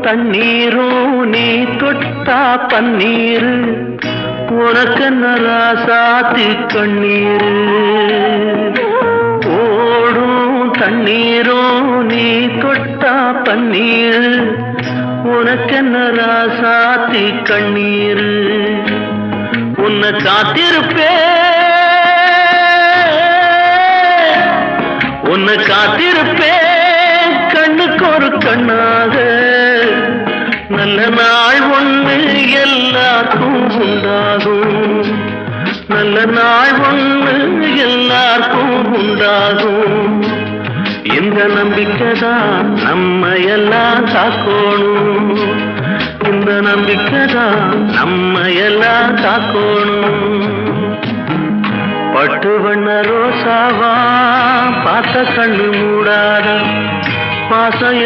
தண்ணீரும் நீ தொட்டா பன்னீரு உனக்கென்ன ராசாத்தி கண்ணீரு ஓடும் தண்ணீரும் நீ தொட்டா பன்னீரு உனக்கென்ன ராசாத்தி கண்ணீரு உன்னை காத்திருப்பேன் கண்ணுக்கு ஒரு கண்ணாக நல்ல நாள் ஒன்று எல்லாருக்கும் உண்டாகும் நல்ல நாள் ஒன்று எல்லாருக்கும் உண்டாகும் இந்த நம்பிக்கைதான் நம்ம எல்லாம் காக்கணும் இந்த நம்பிக்கைதான் நம்ம எல்லாம் காக்கணும் பட்டு வண்ண ரோசாவா பார்த்த கண்ணு மூடாத பாசம்